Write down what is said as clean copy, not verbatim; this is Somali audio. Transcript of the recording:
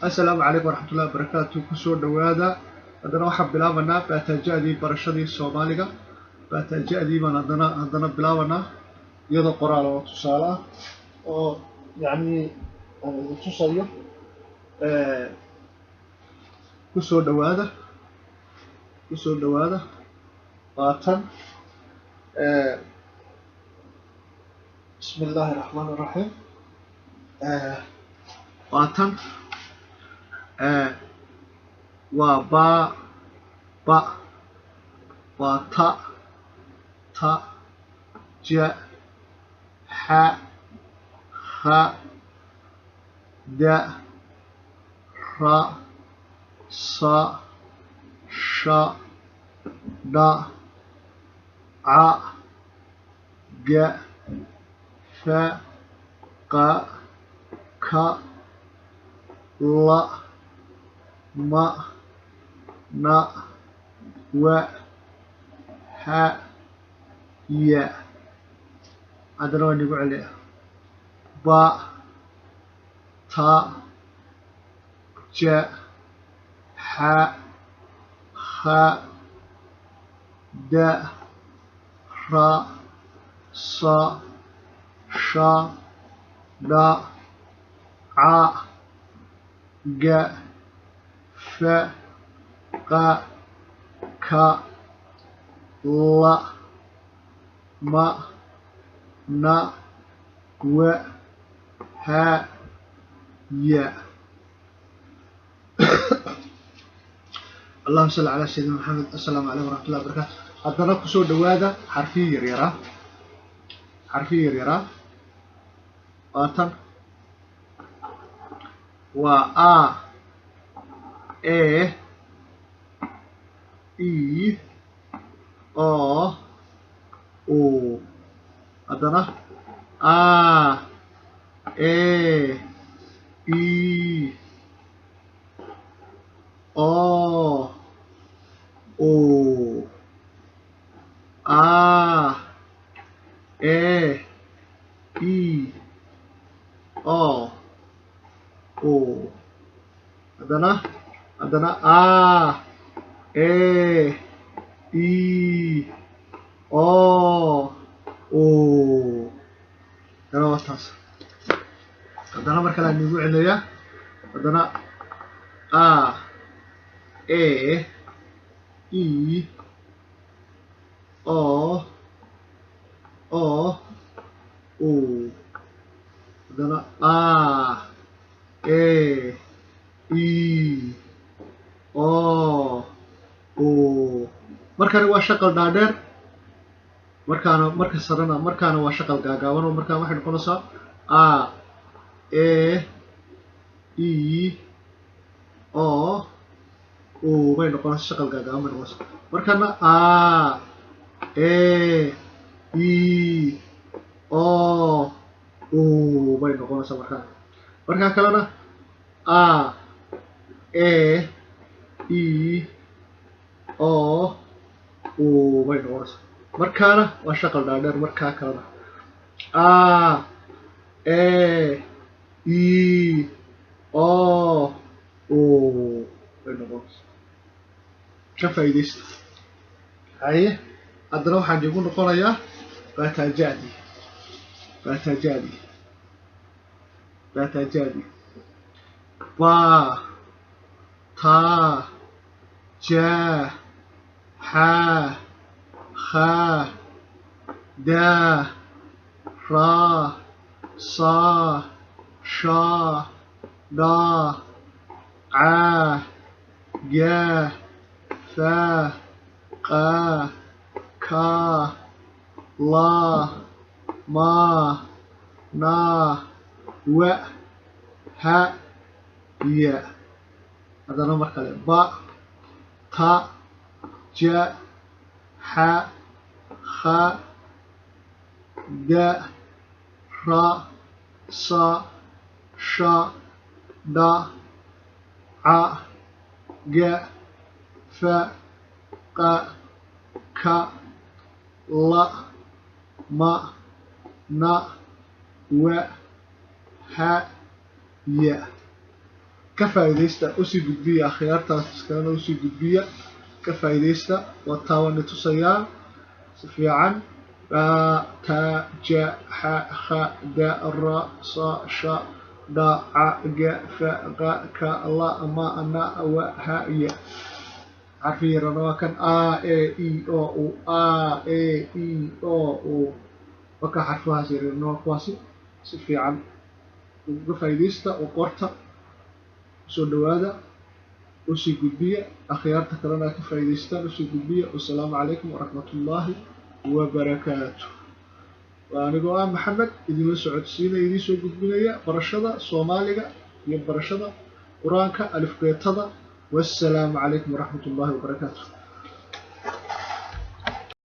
السلام عليكم ورحمة الله وبركاته. كسور دوادا هذا واحد بلاونا batajadii barashadii somaliga batajadii baan hadana bilaawna iyadoo qoraal oo tusaale ah oo yani tusayo kusoo dhawaada waatan bismillahir rahmanir rahim waatan waa ba waa ta ja ha da ra sa sha da a ga fa qa ka la ma na wa ha ya adana waan igu celiya ba ta ja ha da ra sa sha da a ga fa qa ka la ma na wa ha ya اللهم صل على سيدنا محمد. السلام عليكم ورحمة الله وبركاته. هذا كسور دوادا حرفي يريرا واتن و اي او هذا اي او adana kana wataas adana marka la nigu celiya adana adana markana waa shaqal dhaadheer marka sarana markana waa shaqal gaagaaban marka waxay noqonaysaa bay noqonaysaa shaqal gaagaaban bay noqonaysaa markana bay noqonaysaa marka kalena bay noqonaysaa markaana waa shaqal dhaadheer markaa kalena bay noqonaysaa ka faa'iidaysta haye haddana waxaan igu noqonayaa batajadii ba ta ja ha da ra sa sha da a ga fa qa ka la ma na wa ha ya adana markale ba ta ja ha da ra sa sha da a ga fa qa ka la ma na wa ha ya كفايديستا أسي قدبية خيارتا كان أسي قدبية كفايديستا والتاواني تصيا سفيعا با تا جا ح خ دا را صا شا دا ع ج ف غ ك لا ما أنا و ه ي عارفين رنا كان اي او اي او وكا حرفها سير نو كواسي سفيعا كفايديستا وقرتا سو دوادا وسي قدبية أخيارتا كلنا كفايديستا وسي قدبية والسلام عليكم ورحمة الله وبركاته. وأنا قوام محمد إذا ما سعود سينا إذا سو قدبية برشدا somaliga iyo barashada quraanka alif beetada والسلام عليكم ورحمة الله وبركاته.